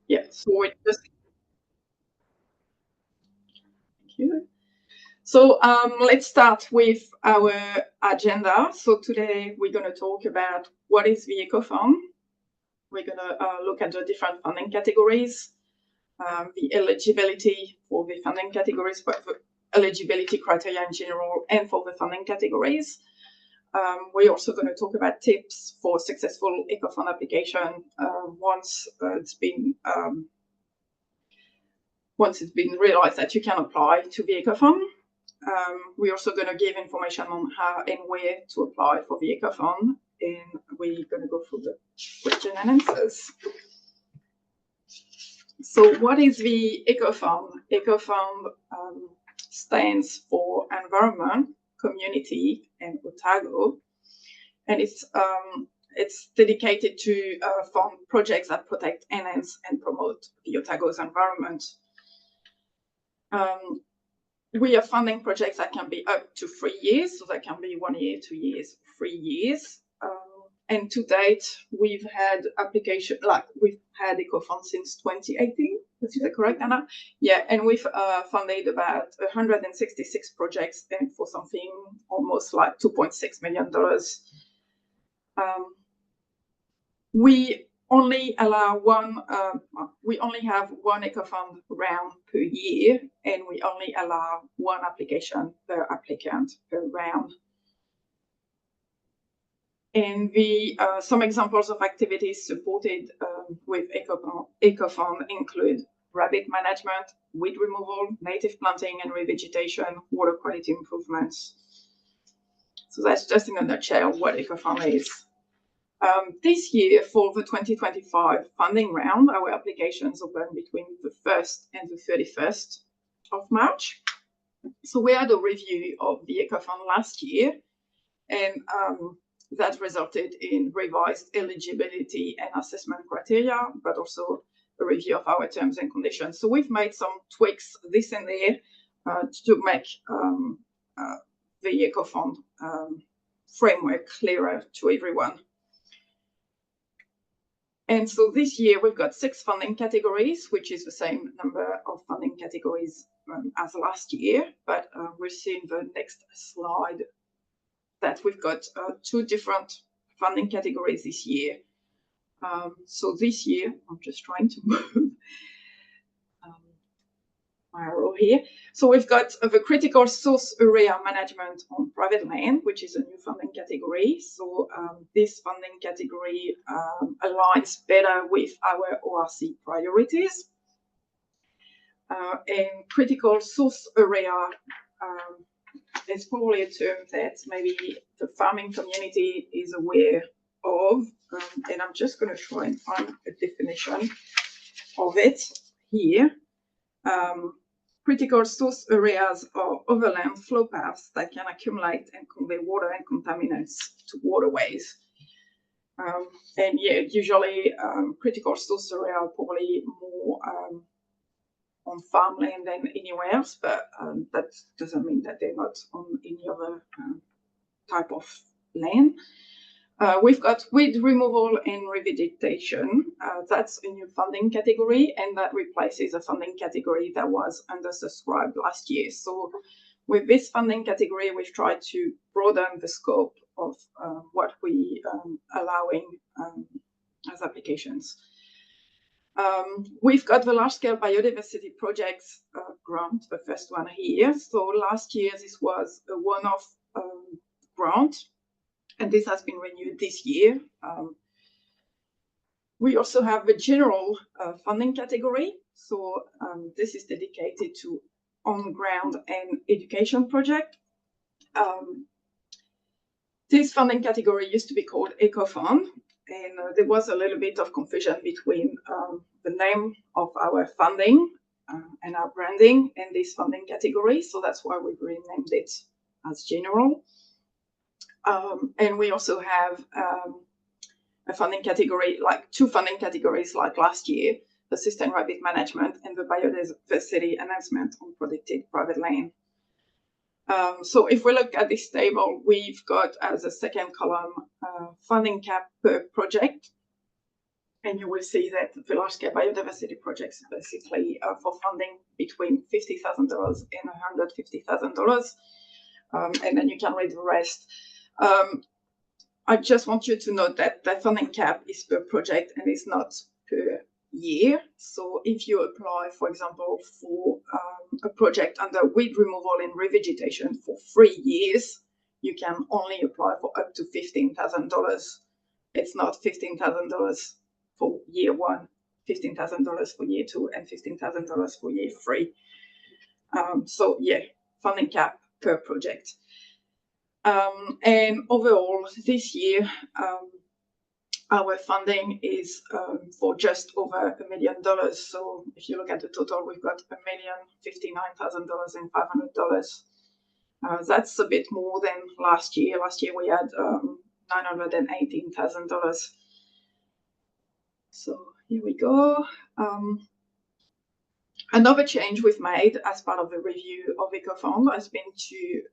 Yeah, so we just thank you. So let's start with our agenda. So today we're going to talk about what is the Eco Fund. We're going to look at the different funding categories, the eligibility for the funding categories, but the eligibility criteria in general, and for the funding categories. We're also going to talk about tips for successful Eco Fund application once it's been realized that you can apply to the Eco Fund. We're also going to give information on how and where to apply for the Eco Fund, and we're going to go through the question and answers. So what is the Eco Fund? Eco Fund stands for Environment, Community, and Otago, and it's dedicated to fund projects that protect, enhance, and promote the Otago's environment. We are funding projects that can be up to 3 years, so that can be 1 year, 2 years, 3 years. And to date, we've had Eco Fund since 2018. Is that correct, Anna? Yeah, and we've funded about 166 projects, and for something almost like $2.6 million. We only have one Eco Fund round per year, and we only allow one application per applicant per round. And some examples of activities supported with Eco Fund include rabbit management, weed removal, native planting and revegetation, water quality improvements. So that's just in a nutshell what Eco Fund is. This year, for the 2025 funding round, our applications open between the 1st and the 31st of March. So we had a review of the Eco Fund last year, and that resulted in revised eligibility and assessment criteria, but also a review of our terms and conditions. So we've made some tweaks this and there to make the Eco Fund framework clearer to everyone. And so this year we've got 6 funding categories, which is the same number of funding categories as last year, but we're seeing the next slide that we've got 2 different funding categories this year. So this year, I'm just trying to move my arrow here. So we've got the critical source area management on private land, which is a new funding category. So this funding category aligns better with our ORC priorities. And critical source area is probably a term that maybe the farming community is aware of, and I'm just going to try and find a definition of it here. Critical source areas are overland flow paths that can accumulate and convey water and contaminants to waterways. And yeah, usually critical source area are probably more on farmland than anywhere else, but that doesn't mean that they're not on any other type of land. We've got weed removal and revegetation. That's a new funding category, and that replaces a funding category that was undersubscribed last year. So with this funding category, we've tried to broaden the scope of what we allowing as applications. We've got the large-scale biodiversity projects grant, the first one here. So last year, this was a one-off grant, and this has been renewed this year. We also have the general funding category. So this is dedicated to on-ground and education project. This funding category used to be called Eco Fund, and there was a little bit of confusion between the name of our funding and our branding and this funding category. So that's why we've renamed it as general. And we also have a funding category, like 2 funding categories like last year, the sustained rabbit management and the biodiversity enhancement on protected private land. So if we look at this table, we've got as a second column funding cap per project. And you will see that the large-scale biodiversity projects basically for funding between $50,000 and $150,000, and then you can read the rest. I just want you to note that the funding cap is per project and is not per year. So if you apply, for example, for a project under weed removal and revegetation for 3 years, you can only apply for up to $15,000. It's not $15,000 for year one, $15,000 for year two, and $15,000 for year three. So yeah, funding cap per project. And overall, this year, our funding is for just over $1 million. So if you look at the total, we've got $1,059,500. That's a bit more than last year. Last year we had $918,000. So here we go. Another change we've made as part of the review of EcoFund has been to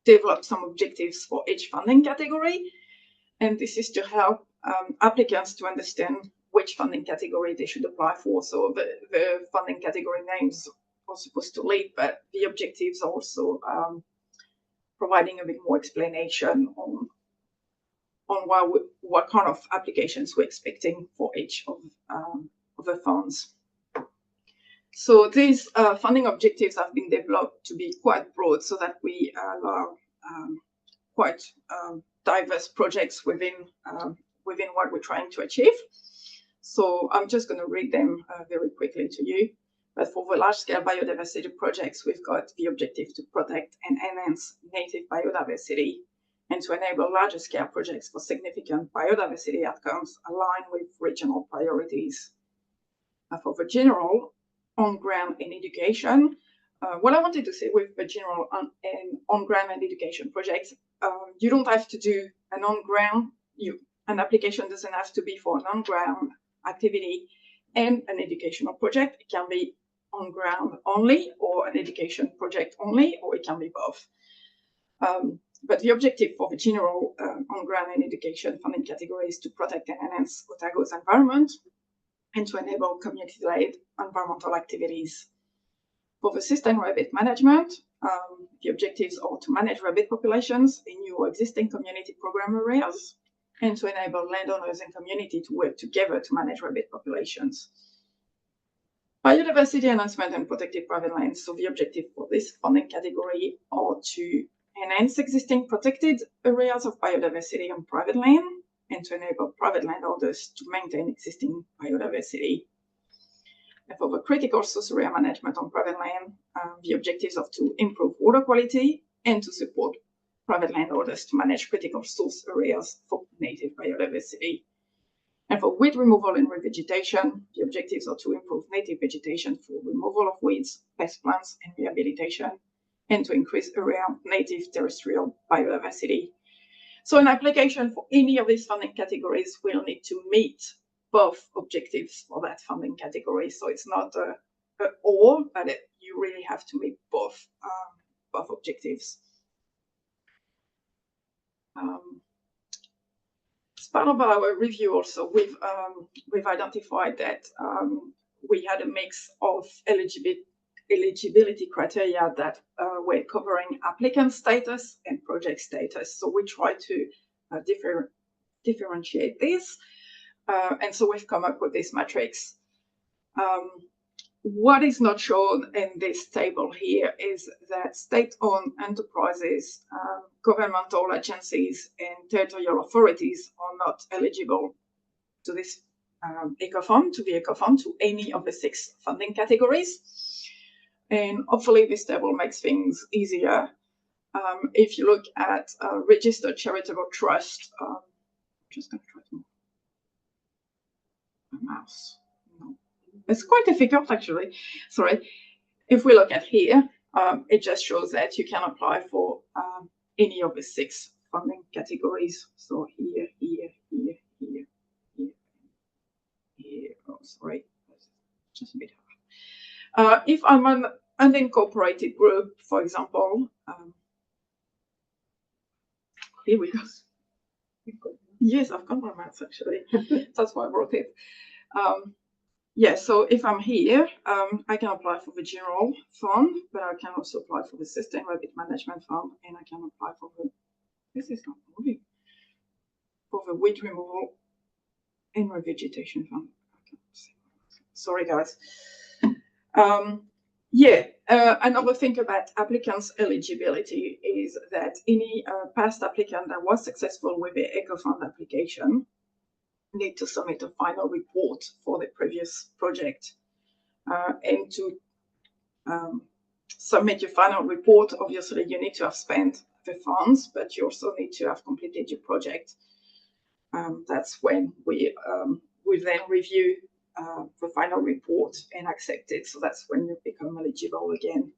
develop some objectives for each funding category. And this is to help applicants to understand which funding category they should apply for. So the funding category names are supposed to lead, but the objectives are also providing a bit more explanation on what kind of applications we're expecting for each of the funds. So these funding objectives have been developed to be quite broad so that we allow quite diverse projects within what we're trying to achieve. So I'm just going to read them very quickly to you. But for the large-scale biodiversity projects, we've got the objective to protect and enhance native biodiversity and to enable larger-scale projects for significant biodiversity outcomes aligned with regional priorities. For the general on-ground and education, what I wanted to say with the general on-ground and education projects, you don't have to do an on-ground, an application doesn't have to be for an on-ground activity and an educational project. It can be on-ground only or an education project only, or it can be both. But the objective for the general on-ground and education funding category is to protect and enhance Otago's environment and to enable community-led environmental activities. For the sustained rabbit management, the objectives are to manage rabbit populations in new or existing community program areas and to enable landowners and community to work together to manage rabbit populations. Biodiversity enhancement and protected private lands. So the objective for this funding category are to enhance existing protected areas of biodiversity on private land and to enable private landowners to maintain existing biodiversity. And for the critical source area management on private land, the objectives are to improve water quality and to support private landowners to manage critical source areas for native biodiversity. And for weed removal and revegetation, the objectives are to improve native vegetation for removal of weeds, pest plants, and rehabilitation, and to increase area native terrestrial biodiversity. So an application for any of these funding categories will need to meet both objectives for that funding category. So it's not all, but you really have to meet both objectives. As part of our review also, we've identified that we had a mix of eligibility criteria that were covering applicant status and project status. So we try to differentiate these. And so we've come up with this matrix. What is not shown in this table here is that state-owned enterprises, governmental agencies, and territorial authorities are not eligible to this EcoFund, to any of the 6 funding categories. And hopefully this table makes things easier. If you look at registered charitable trust, I'm just going to try to move my mouse. No. It's quite difficult actually. Sorry. If we look at here, it just shows that you can apply for any of the 6 funding categories. So here, here, here, here, here, here. Oh, sorry. Just a bit hard. If I'm an unincorporated group, for example, here we go. Yes, I've got my maths actually. That's why I brought it. Yeah, so if I'm here, I can apply for the general fund, but I can also apply for the System Rapid Management Fund, and I can apply for the, this is not moving, for the weed removal and revegetation fund. Sorry, guys. Another thing about applicants' eligibility is that any past applicant that was successful with the EcoFund application need to submit a final report for the previous project. And to submit your final report, obviously you need to have spent the funds, but you also need to have completed your project. That's when we then review the final report and accept it. So that's when you become eligible again.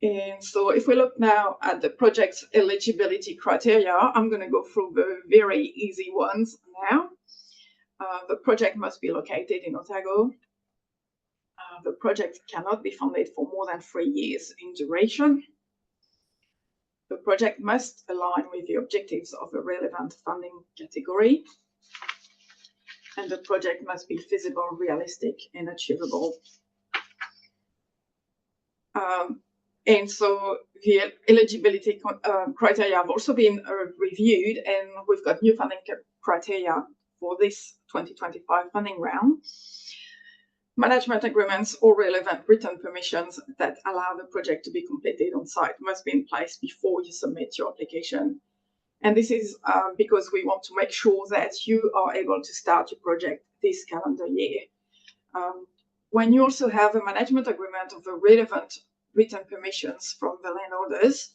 And so if we look now at the project's eligibility criteria, I'm going to go through the very easy ones now. The project must be located in Otago. The project cannot be funded for more than 3 years in duration. The project must align with the objectives of a relevant funding category. And the project must be feasible, realistic, and achievable. And so the eligibility criteria have also been reviewed, and we've got new funding criteria for this 2025 funding round. Management agreements or relevant written permissions that allow the project to be completed on site must be in place before you submit your application. And this is because we want to make sure that you are able to start your project this calendar year. When you also have a management agreement of the relevant written permissions from the landowners,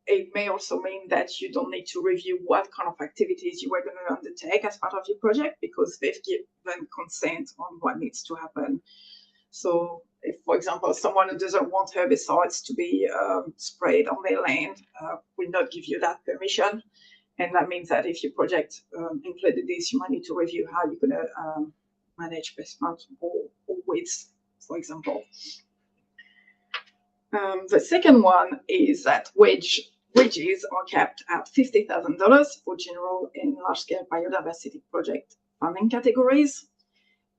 it may also mean that you don't need to review what kind of activities you were going to undertake as part of your project, because they've given consent on what needs to happen. So if, for example, someone who doesn't want herbicides to be sprayed on their land will not give you that permission. And that means that if your project included this, you might need to review how you're going to manage pest or weeds, for example. The second one is that wages are capped at $50,000 for general and large-scale biodiversity project funding categories,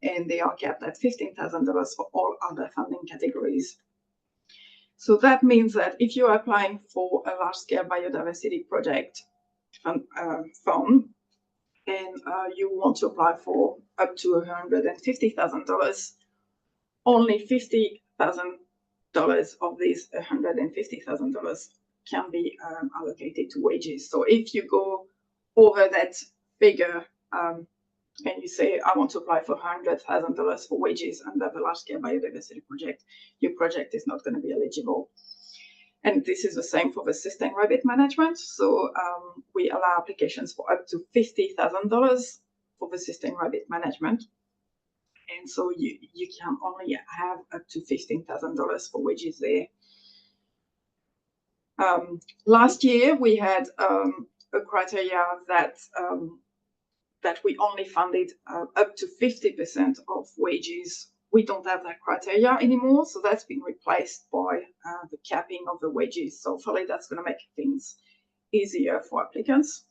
and they are capped at $15,000 for all other funding categories. So that means that if you are applying for a large-scale biodiversity project fund, and you want to apply for up to $150,000, only $50,000 of these $150,000 can be allocated to wages. So if you go over that figure and you say, I want to apply for $100,000 for wages under the large-scale biodiversity project, your project is not going to be eligible. And this is the same for the sustained rabbit management. So we allow applications for up to $50,000 for the sustained rabbit management. And so you can only have up to $15,000 for wages there. Last year, we had a criteria that we only funded up to 50% of wages. We don't have that criteria anymore, so that's been replaced by the capping of the wages. So hopefully that's going to make things easier for applicants.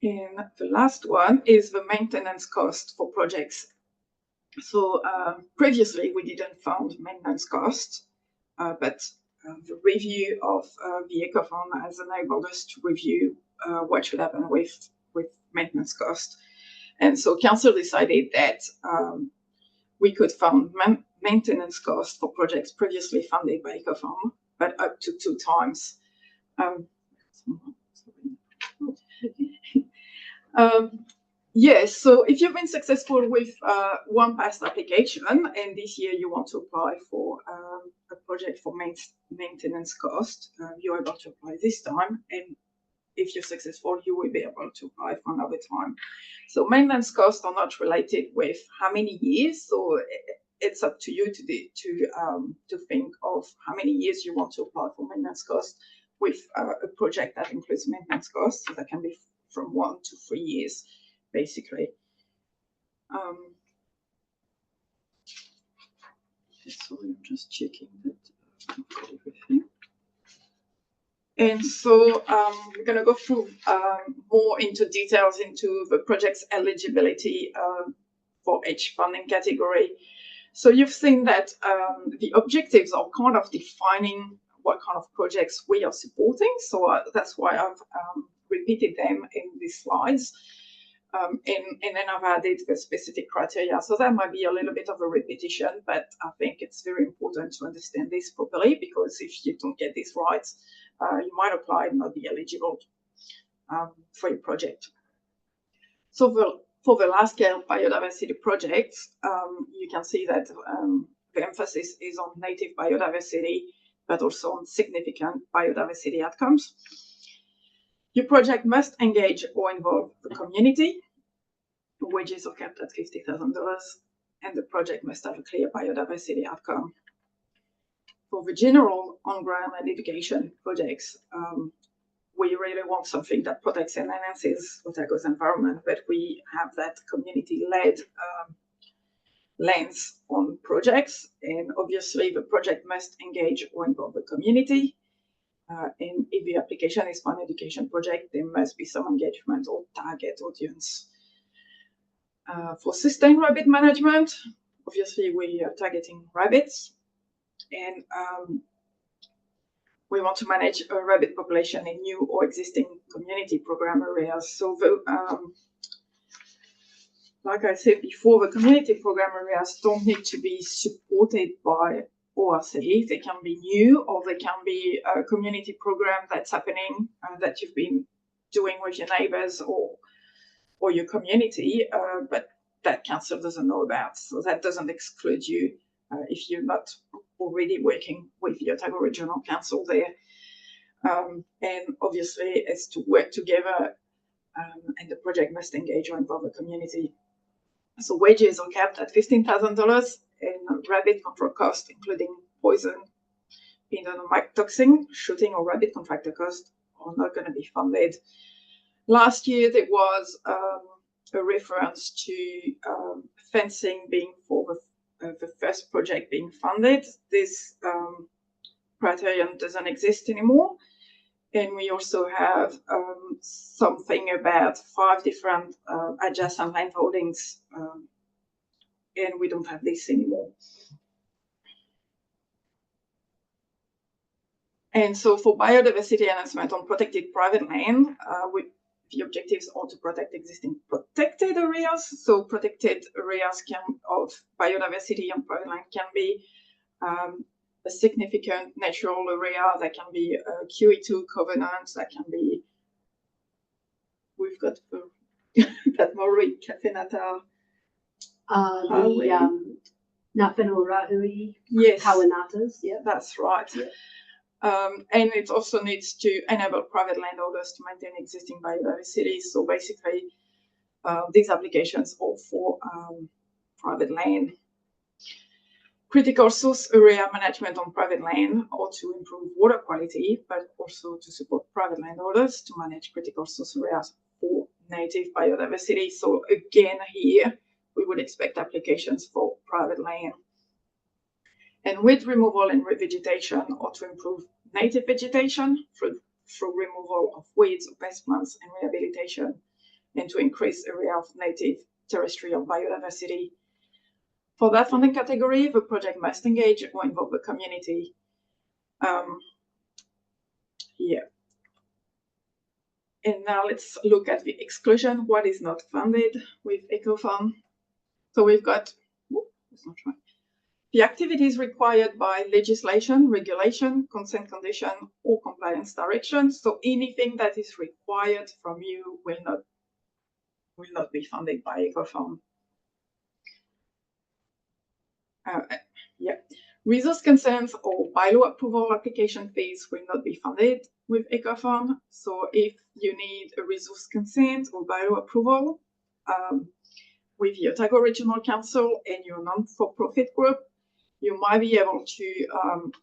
And the last one is the maintenance cost for projects. So previously we didn't fund maintenance costs, but the review of the EcoFund has enabled us to review what should happen with maintenance cost. And so council decided that we could fund maintenance costs for projects previously funded by EcoFund, but up to 2 times. Yes, so if you've been successful with one past application and this year you want to apply for a project for maintenance cost, you're able to apply this time, and if you're successful, you will be able to apply for another time. So maintenance costs are not related with how many years, so it's up to you to think of how many years you want to apply for maintenance costs with a project that includes maintenance costs. So that can be from 1 to 3 years, basically. So I'm just checking that I've got everything. And so we're going to go through more into details into the project's eligibility for each funding category. So you've seen that the objectives are kind of defining what kind of projects we are supporting. So that's why I've repeated them in these slides. And then I've added the specific criteria. So that might be a little bit of a repetition, but I think it's very important to understand this properly, because if you don't get this right, you might apply and not be eligible for your project. So for the large-scale biodiversity projects, you can see that the emphasis is on native biodiversity, but also on significant biodiversity outcomes. Your project must engage or involve the community. Wages are capped at $50,000, and the project must have a clear biodiversity outcome. For the general on-ground and education projects, we really want something that protects and enhances Otago's environment, but we have that community-led lens on projects. And obviously, the project must engage or involve the community. And if the application is for an education project, there must be some engagement or target audience. For sustained rabbit management, obviously we are targeting rabbits, and we want to manage a rabbit population in new or existing community program areas. So like I said before, the community program areas don't need to be supported by ORC. They can be new, or they can be a community program that's happening that you've been doing with your neighbors or your community, but that council doesn't know about. So that doesn't exclude you if you're not already working with the Otago Regional Council there. And obviously, it's to work together, and the project must engage or involve the community. So wages are capped at $15,000, and rabbit control costs, including poison, mycotoxin, shooting, or rabbit contractor costs, are not going to be funded. Last year, there was a reference to fencing being for the first project being funded. This criterion doesn't exist anymore. And we also have something about 5 different adjacent land holdings, and we don't have this anymore. And so for biodiversity enhancement on protected private land, the objectives are to protect existing protected areas. So protected areas of biodiversity on private land can be a significant natural area, that can be a QE2 covenant, that can be, we've got that Maori Kawhenata. Ngā whenua Rahui, yes, Kawanatas, yeah. That's right. Yeah. And it also needs to enable private landowners to maintain existing biodiversity. So basically, these applications are for private land. Critical source area management on private land, or to improve water quality, but also to support private landowners to manage critical source areas for native biodiversity. So again, here we would expect applications for private land. And weed removal and revegetation, or to improve native vegetation through removal of weeds or pest plants and rehabilitation, and to increase area of native terrestrial biodiversity. For that funding category, the project must engage or involve the community. And now let's look at the exclusion, what is not funded with EcoFund. So we've got, that's not right. The activities required by legislation, regulation, consent condition, or compliance direction. So anything that is required from you will not be funded by EcoFund. Resource consents or bylaw approval application fees will not be funded with EcoFund. So if you need a resource consent or bylaw approval with the Otago Regional Council and your non-for-profit group, you might be able to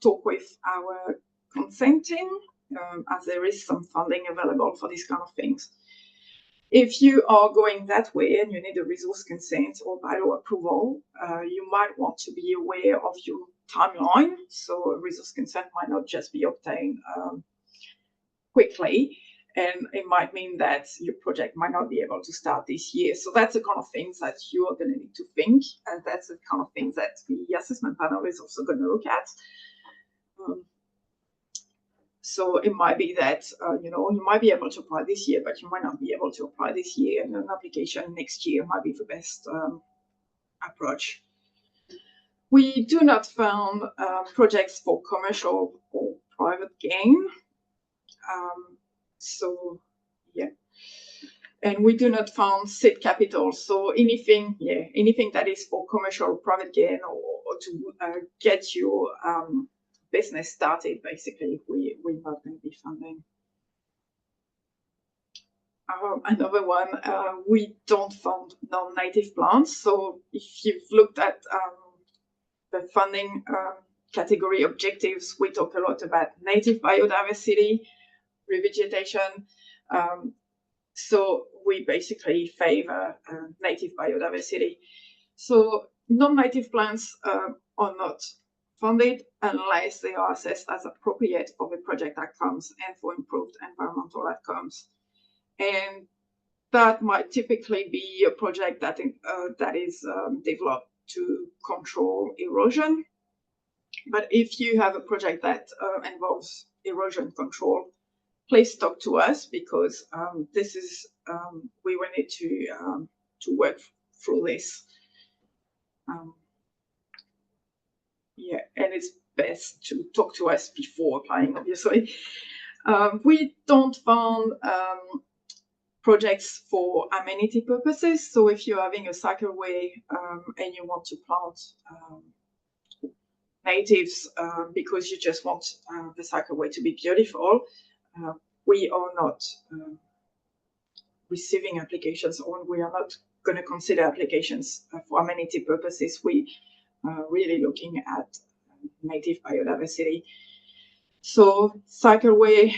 talk with our consent team, as there is some funding available for these kind of things. If you are going that way and you need a resource consent or bylaw approval, you might want to be aware of your timeline. So a resource consent might not just be obtained quickly, and it might mean that your project might not be able to start this year. So that's the kind of things that you are going to need to think, and that's the kind of things that the assessment panel is also going to look at. So it might be that, you might be able to apply this year, but you might not be able to apply this year, and an application next year might be the best approach. We do not fund projects for commercial or private gain. So, yeah. And we do not fund seed capital. So anything that is for commercial or private gain or to get your business started, basically, we're not going to be funding. Another one, we don't fund non-native plants. So if you've looked at the funding category objectives, we talk a lot about native biodiversity, revegetation. So we basically favor native biodiversity. So non-native plants are not funded unless they are assessed as appropriate for the project outcomes and for improved environmental outcomes. And that might typically be a project that is developed to control erosion. But if you have a project that involves erosion control, please talk to us, because this is we will need to work through this. Yeah, and it's best to talk to us before applying, obviously. We don't fund projects for amenity purposes. So if you're having a cycleway and you want to plant natives because you just want the cycleway to be beautiful, we are not receiving applications, or we are not going to consider applications for amenity purposes. We are really looking at native biodiversity. So cycleway,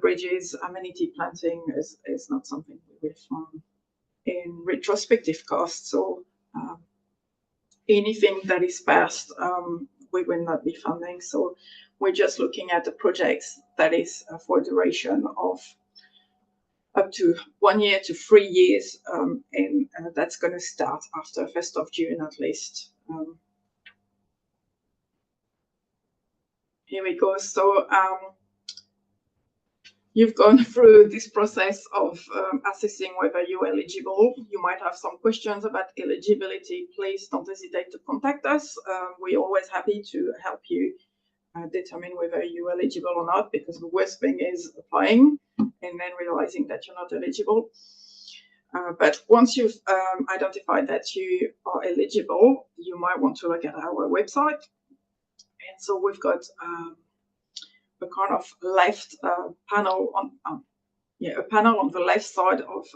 bridges, amenity planting is not something we will fund. In retrospective costs, so anything that is past, we will not be funding. So we're just looking at the projects that is for a duration of up to 1 year to 3 years, and that's going to start after 1st of June at least. Here we go. So you've gone through this process of assessing whether you're eligible. You might have some questions about eligibility. Please don't hesitate to contact us. We're always happy to help you determine whether you're eligible or not, because the worst thing is applying and then realizing that you're not eligible. But once you've identified that you are eligible, you might want to look at our website. And so we've got a kind of left panel on a panel on the left side of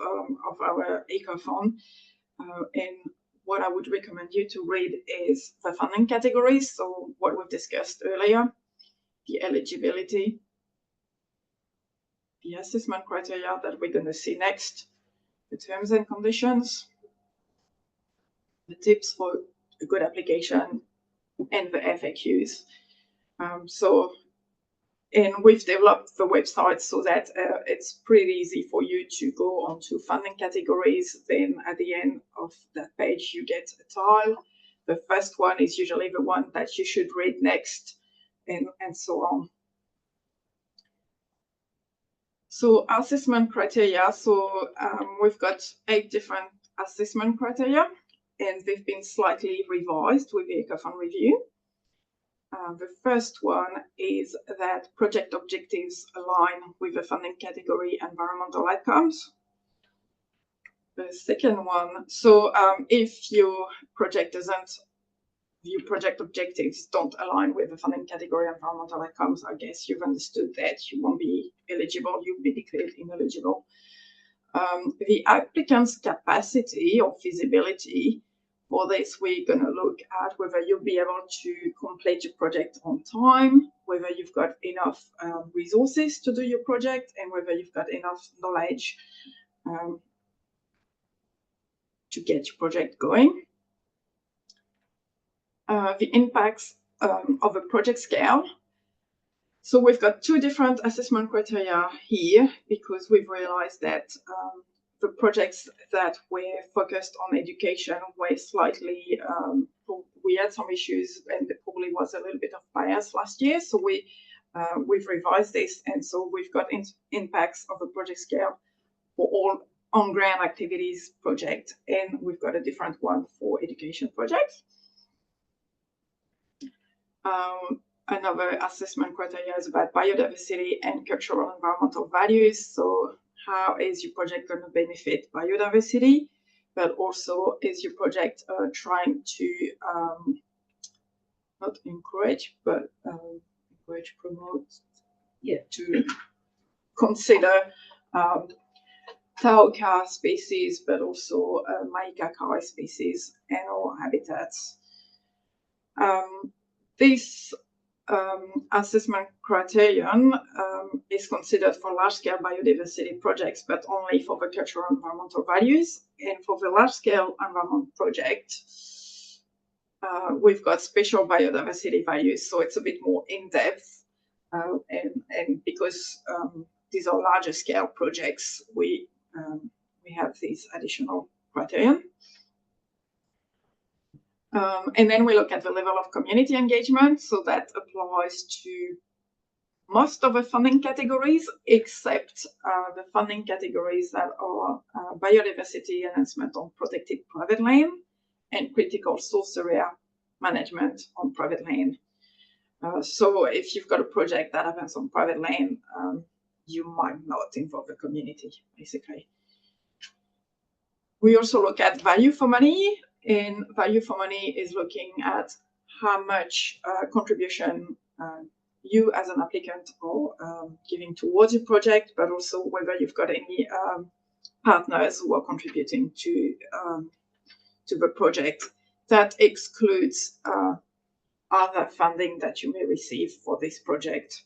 our EcoFund, and what I would recommend you to read is the funding categories. So what we've discussed earlier, the eligibility, the assessment criteria that we're going to see next, the terms and conditions, the tips for a good application, and the FAQs. And we've developed the website so that it's pretty easy for you to go onto funding categories. Then at the end of that page, you get a tile. The first one is usually the one that you should read next, and so on. So assessment criteria. So we've got 8 different assessment criteria, and they've been slightly revised with the EcoFund review. The first one is that project objectives align with the funding category environmental outcomes. The second one, so if your project objectives don't align with the funding category environmental outcomes, I guess you've understood that you won't be eligible, you'll be declared ineligible. The applicant's capacity or feasibility. For this, we're going to look at whether you'll be able to complete your project on time, whether you've got enough resources to do your project, and whether you've got enough knowledge to get your project going. The impacts of a project scale. So we've got two different assessment criteria here because we've realized that the projects that were focused on education were slightly, we had some issues and there probably was a little bit of bias last year. So we've revised this, and so we've got impacts of a project scale for all on-grant activities project, and we've got a different one for education projects. Another assessment criteria is about biodiversity and cultural environmental values. So how is your project going to benefit biodiversity, but also is your project trying to not encourage, but encourage, promote, to consider tauca species, but also maikakai species and all habitats. This assessment criterion is considered for large-scale biodiversity projects, but only for the cultural environmental values. And for the large-scale environment project, we've got special biodiversity values, so it's a bit more in-depth. And because these are larger scale projects, we have these additional criterion. And then we look at the level of community engagement. So that applies to most of the funding categories, except the funding categories that are biodiversity enhancement on protected private land and critical source area management on private land. So if you've got a project that happens on private land, you might not involve the community, basically. We also look at value for money, and value for money is looking at how much contribution you as an applicant are giving towards your project, but also whether you've got any partners who are contributing to the project. That excludes other funding that you may receive for this project.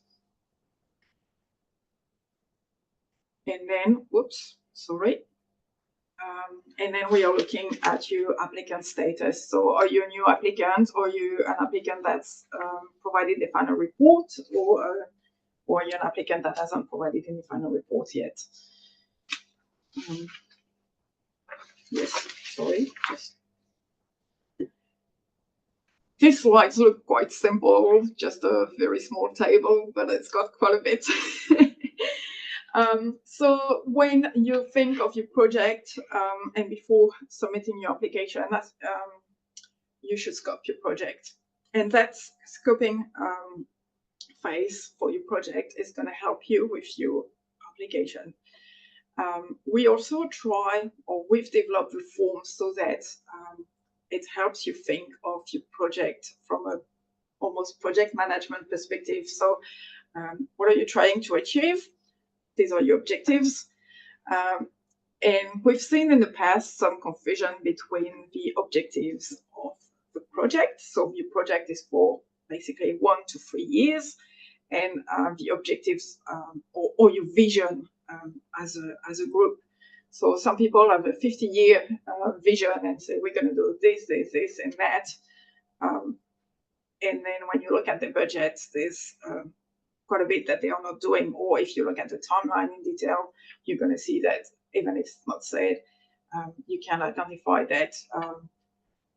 And then, whoops, sorry. And then we are looking at your applicant status. So are you a new applicant, or are you an applicant that's provided the final report, or are you an applicant that hasn't provided any final report yet? Yes, sorry. These slides look quite simple, just a very small table, but it's got quite a bit. So when you think of your project and before submitting your application, you should scope your project. And that scoping phase for your project is going to help you with your application. We also we've developed the form so that it helps you think of your project from a almost project management perspective. So what are you trying to achieve? These are your objectives. And we've seen in the past some confusion between the objectives of the project. So your project is for basically 1 to 3 years, and the objectives or your vision as a group. So some people have a 50-year vision and say, we're going to do this, this, this, and that. And then when you look at the budget, there's quite a bit that they are not doing. Or if you look at the timeline in detail, you're going to see that even if it's not said, you can identify that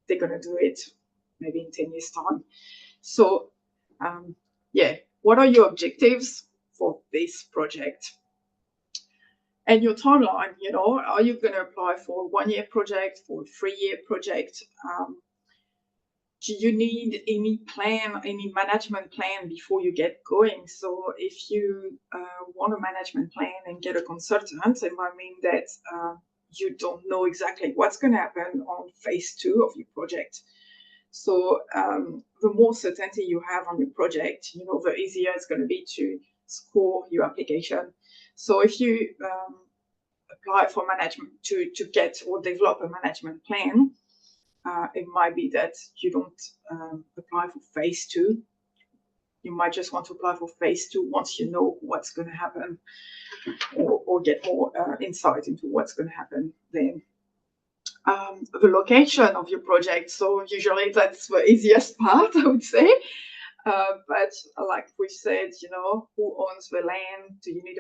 they're going to do it maybe in 10 years' time. So, what are your objectives for this project? And your timeline, are you going to apply for a 1-year project, for a 3-year project? Do you need any plan, any management plan before you get going? So if you want a management plan and get a consultant, it might mean that you don't know exactly what's going to happen on phase 2 of your project. So the more certainty you have on your project, the easier it's going to be to score your application. So if you apply for management to get or develop a management plan, it might be that you don't apply for phase 2. You might just want to apply for phase 2 once you know what's going to happen, or get more insight into what's going to happen then. The location of your project. So usually that's the easiest part, I would say. But like we said, you know, who owns the land? Do you need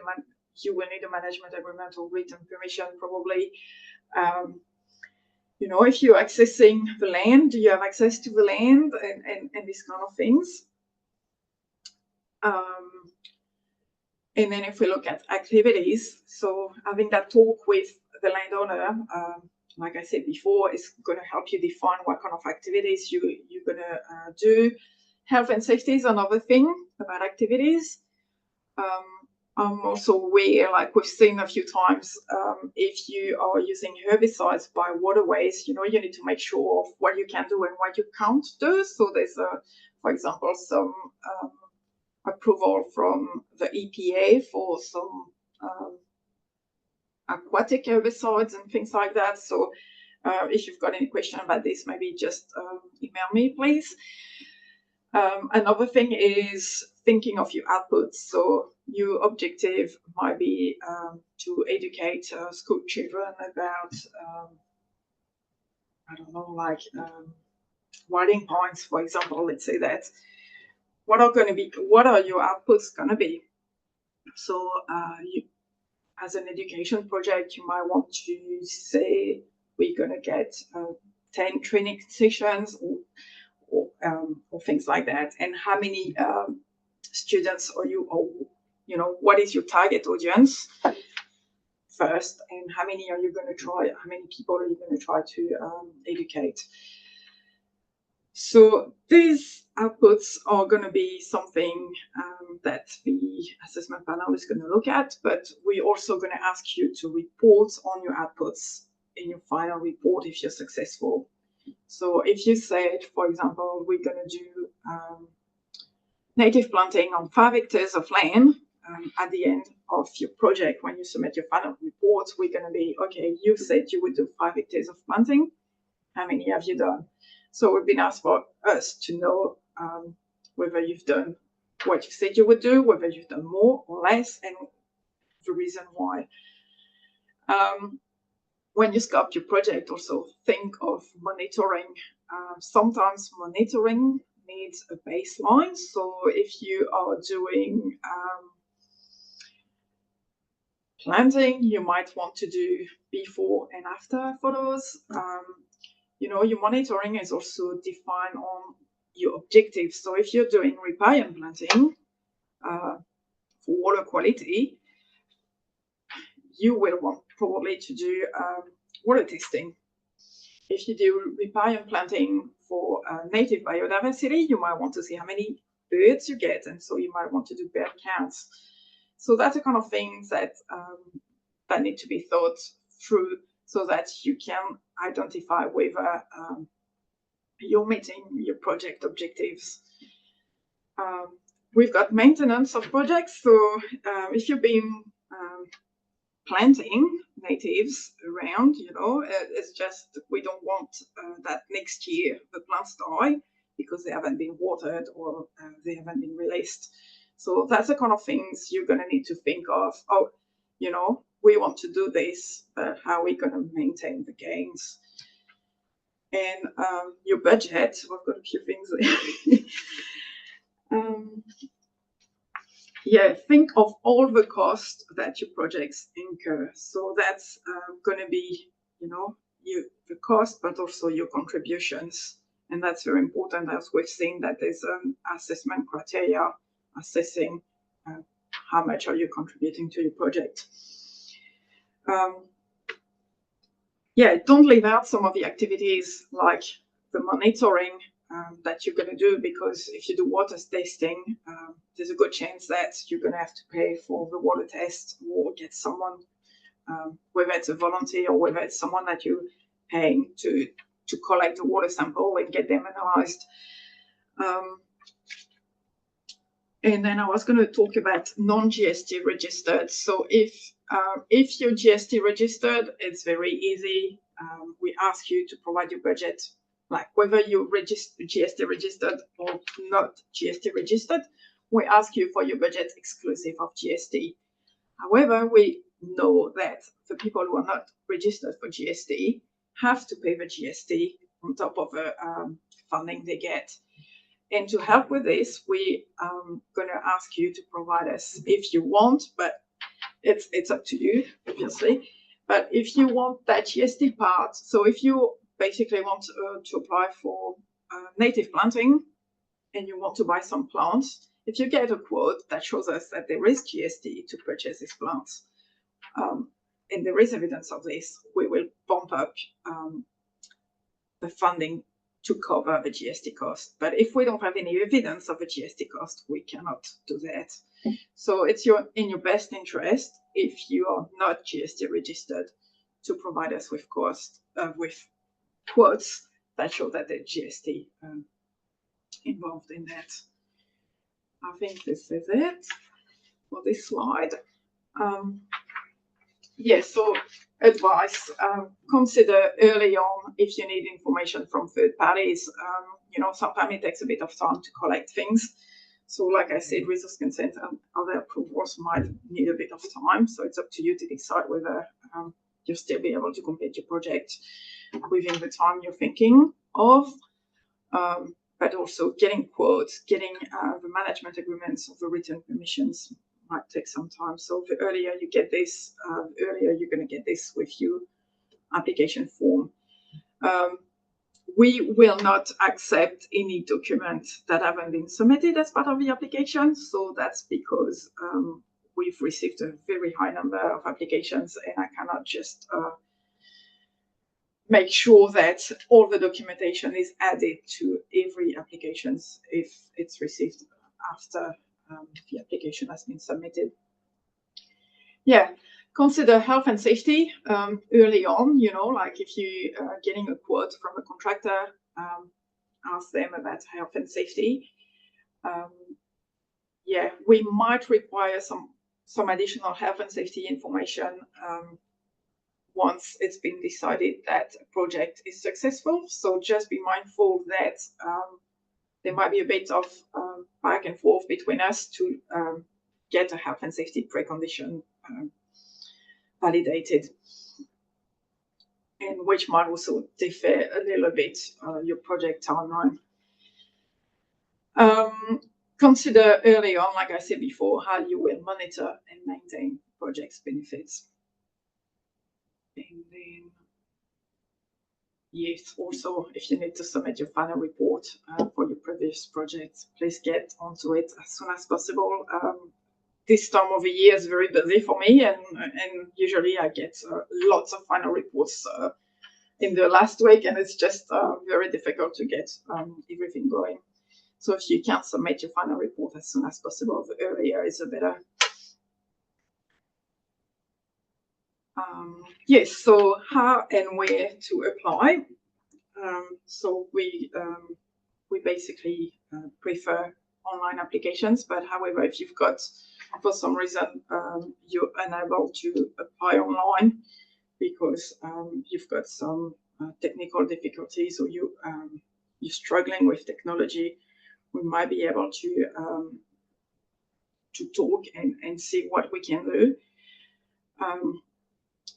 you will need a management agreement or written permission probably. You know, if you're accessing the land, do you have access to the land and these kind of things. And then if we look at activities, so having that talk with the landowner, like I said before, is going to help you define what kind of activities you're going to do. Health and safety is another thing about activities. I'm also aware, like we've seen a few times, if you are using herbicides by waterways, you know, you need to make sure of what you can do and what you can't do. So there's, for example, some approval from the EPA for some aquatic herbicides and things like that. So if you've got any question about this, maybe just email me, please. Another thing is thinking of your outputs. So your objective might be to educate school children about, I don't know, like writing points, for example. Let's say that. What are your outputs going to be? So as an education project, you might want to say we're going to get 10 training sessions or things like that, and how many students are you, or you know, what is your target audience first, and how many are you going to try, how many people are you going to try to educate. So these outputs are going to be something that the assessment panel is going to look at, but we're also going to ask you to report on your outputs in your final report if you're successful. So if you said, for example, we're going to do native planting on 5 hectares of land, at the end of your project, when you submit your final report, we're going to be, okay, you said you would do 5 hectares of planting. How many have you done? So we've been asked for us to know whether you've done what you said you would do, whether you've done more or less, and the reason why. When you scope your project, also think of monitoring. Sometimes monitoring needs a baseline. So if you are doing planting, you might want to do before and after photos. You know, your monitoring is also defined on your objectives. So if you're doing riparian planting for water quality, you will want probably to do water testing. If you do riparian planting for native biodiversity, you might want to see how many birds you get, and so you might want to do bird counts. So that's the kind of things that that need to be thought through, so that you can identify whether you're meeting your project objectives. We've got maintenance of projects. So if you've been planting natives around, you know, it's just we don't want that next year the plants die because they haven't been watered or they haven't been released. So that's the kind of things you're going to need to think of. Oh, you know, we want to do this, but how are we going to maintain the gains? And your budget, I've got a few things there. Yeah, think of all the costs that your projects incur. So that's going to be, you know, the cost, but also your contributions. And that's very important, as we've seen that there's an assessment criteria assessing how much are you contributing to your project. Yeah, don't leave out some of the activities like the monitoring that you're going to do, because if you do water testing, there's a good chance that you're going to have to pay for the water test or get someone, whether it's a volunteer or whether it's someone that you're paying to collect the water sample and get them analyzed. And then I was going to talk about non-GST registered. So if you're GST registered, it's very easy. We ask you to provide your budget, like whether you're GST registered or not GST registered. We ask you for your budget exclusive of GST. However, we know that the people who are not registered for GST have to pay the GST on top of the funding they get. And to help with this, we going to ask you to provide us, if you want, but it's up to you, obviously. But if you want that GST part, so if you basically want to apply for native planting and you want to buy some plants, if you get a quote that shows us that there is GST to purchase these plants, and there is evidence of this, we will bump up the funding to cover the GST cost. But if we don't have any evidence of a GST cost, we cannot do that. So it's in your best interest, if you are not GST registered, to provide us with quotes that show that there's GST involved in that. I think this is it for this slide. Yes, so advice, consider early on if you need information from third parties. Sometimes it takes a bit of time to collect things. So like I said, resource consent and other approvals might need a bit of time. So it's up to you to decide whether you'll still be able to complete your project within the time you're thinking of. But also getting quotes, getting the management agreements of the written permissions might take some time. So the earlier you get this, the earlier you're going to get this with your application form. We will not accept any documents that haven't been submitted as part of the application. So that's because we've received a very high number of applications, and I cannot just make sure that all the documentation is added to every application if it's received after the application has been submitted. Yeah, consider health and safety early on. Like if you are getting a quote from a contractor, ask them about health and safety. Yeah, we might require some additional health and safety information once it's been decided that a project is successful. So just be mindful that there might be a bit of back and forth between us to get a health and safety precondition validated, and which might also differ a little bit your project timeline. Consider early on, like I said before, how you will monitor and maintain project's benefits. And then, yes, also, if you need to submit your final report for your previous project, please get onto it as soon as possible. This time of the year is very busy for me, and usually I get lots of final reports in the last week, and it's just very difficult to get everything going. So if you can submit your final report as soon as possible, the earlier is the better. Yes, so how and where to apply. So we basically prefer online applications, but however, if you've got, for some reason, you're unable to apply online because you've got some technical difficulties, or you're struggling with technology, we might be able to talk and see what we can do.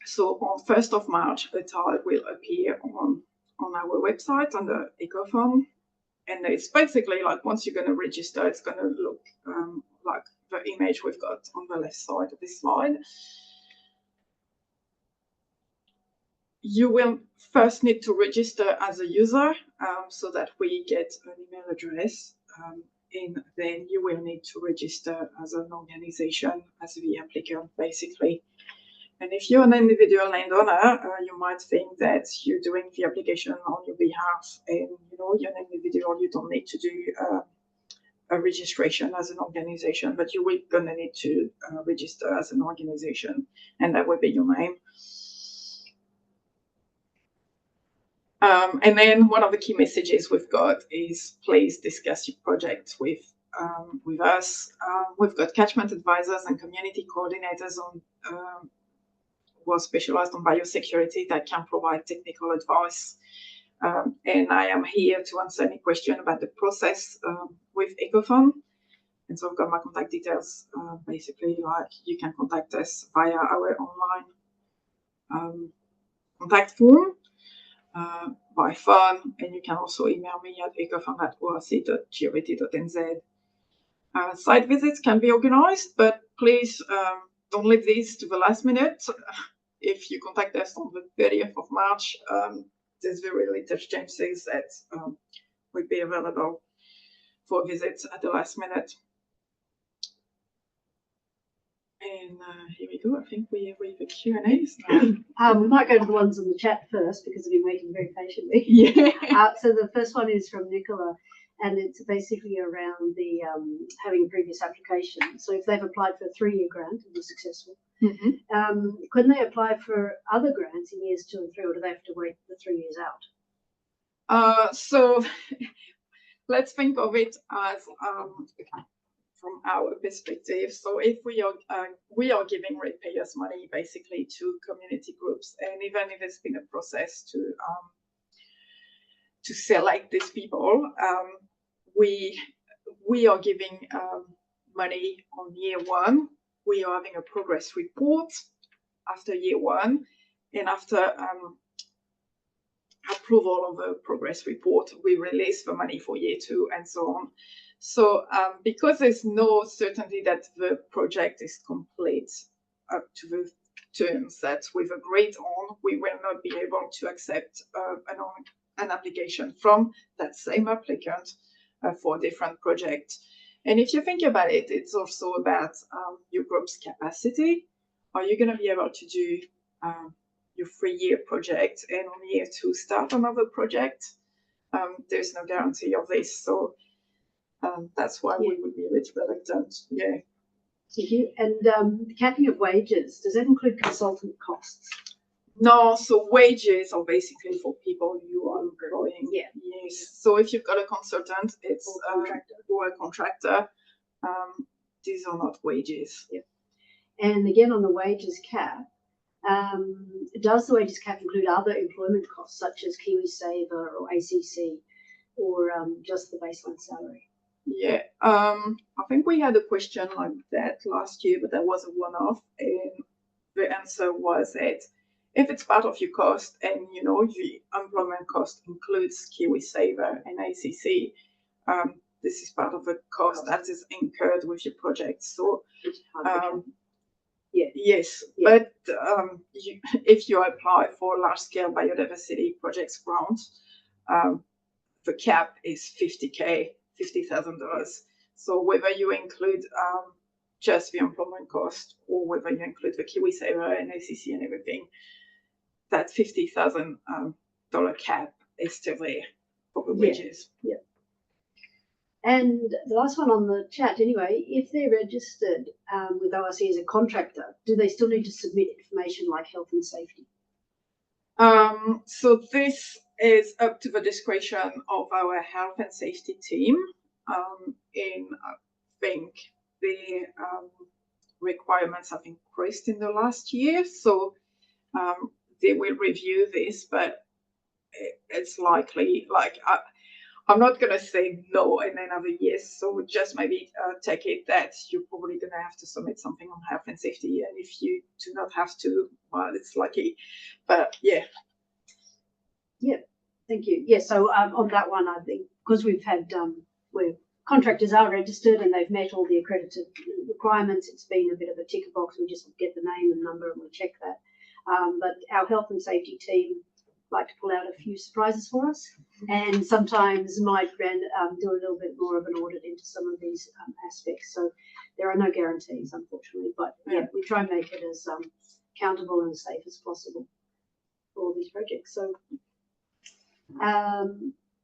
So on 1st of March, a tile will appear on our website under EcoFund. And it's basically like once you're going to register, it's going to look like the image we've got on the left side of this slide. You will first need to register as a user so that we get an email address. And then you will need to register as an organization, as the applicant, basically. And if you're an individual landowner, you might think that you're doing the application on your behalf, and you're an individual, you don't need to do a registration as an organization, but you will gonna need to register as an organization, and that will be your name. And then one of the key messages we've got is please discuss your project with us. We've got catchment advisors and community coordinators on who are specialized on biosecurity that can provide technical advice. And I am here to answer any question about the process with EcoFund. And so I've got my contact details. Basically, like you can contact us via our online contact form. by phone, and you can also email me at ecofund@orc.gov.nz. Site visits can be organized, but please don't leave these to the last minute. If you contact us on the 30th of March, there's very little chances that we'll be available for visits at the last minute. And here we go. I think we have the Q&As now. We might go to the ones on the chat first because I've been waiting very patiently. Yeah. So the first one is from Nicola, and it's basically around the having a previous application. So if they've applied for a 3-year grant and were successful, couldn't they apply for other grants in years 2 and 3, or do they have to wait the 3 years out? So let's think of it as from our perspective. So if we are giving ratepayers money basically to community groups, and even if it's been a process to select these people, we are giving money on year 1. We are having a progress report after year 1, and after approval of a progress report, we release the money for year 2 and so on. So because there's no certainty that the project is complete up to the terms that we've agreed on, we will not be able to accept an application from that same applicant for a different project. And if you think about it, it's also about your group's capacity. Are you going to be able to do your 3-year project and on year 2 start another project? There's no guarantee of this. So that's why we would be a bit reluctant. Yeah. Thank you. And the capping of wages, does that include consultant costs? No, so wages are basically for people you are employing. Yeah. Yes. So if you've got a consultant, it's or a contractor. These are not wages. Yeah. And again, on the wages cap, does the wages cap include other employment costs such as KiwiSaver or ACC, or just the baseline salary? Yeah, I think we had a question like that last year, but that was a one-off, and the answer was that if it's part of your cost, and you know the employment cost includes KiwiSaver and ACC, this is part of the cost that is incurred with your project. So, yes, but if you apply for large-scale biodiversity projects grant, the cap is $50,000. So whether you include just the employment cost or whether you include the KiwiSaver and ACC and everything, that $50,000 cap is still there for the wages. Yeah. And the last one on the chat, anyway, if they're registered with ORC as a contractor, do they still need to submit information like health and safety? So this is up to the discretion of our health and safety team. And I think the requirements have increased in the last year, so they will review this, but it's likely, like, I'm not going to say no and then have a yes, so just maybe take it that you're probably going to have to submit something on health and safety, and if you do not have to, well, it's lucky, but yeah. Yeah, thank you. Yeah, so on that one, I think, because we've had, where contractors are registered and they've met all the accredited requirements, it's been a bit of a ticker box. We just get the name and number and we check that. But our health and safety team like to pull out a few surprises for us, and sometimes might do a little bit more of an audit into some of these aspects. So there are no guarantees, unfortunately, but yeah, we try and make it as accountable and safe as possible for all these projects. So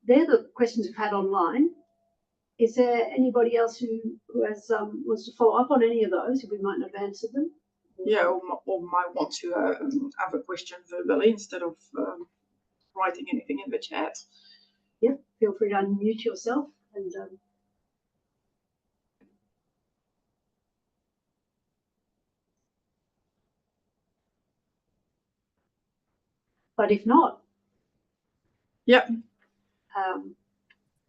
they're the questions we've had online. Is there anybody else who has wants to follow up on any of those if we might not have answered them? Yeah, or might want to have a question verbally instead of writing anything in the chat. Yeah, feel free to unmute yourself and but if not, yeah.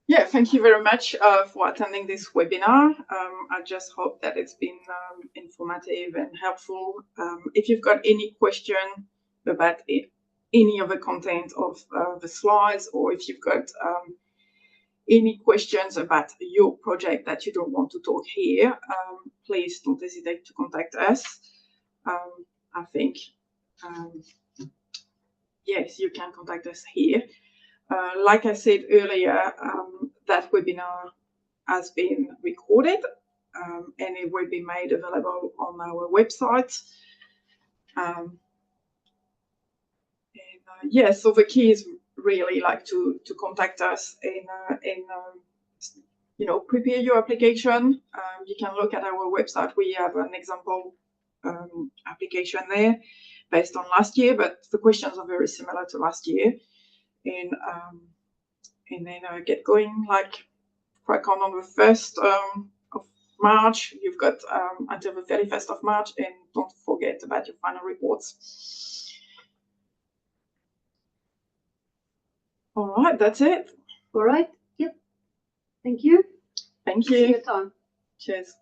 Yeah, thank you very much for attending this webinar. I just hope that it's been informative and helpful. If you've got any question about any of the content of the slides, or if you've got any questions about your project that you don't want to talk here, please don't hesitate to contact us. I think, yes, you can contact us here. Like I said earlier, that webinar has been recorded and it will be made available on our website. Yeah, so the key is really like to contact us and you know, prepare your application. You can look at our website. We have an example application there based on last year, but the questions are very similar to last year. And then get going, like crack on the 1st of March. You've got until the 31st of March, and don't forget about your final reports. All right, that's it. All right. Yep. Thank you. Thank See you you. at time. Cheers.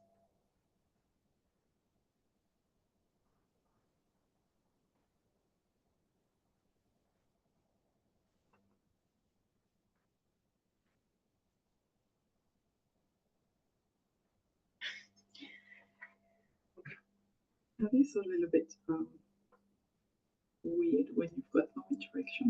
That is a little bit weird when you've got no interaction.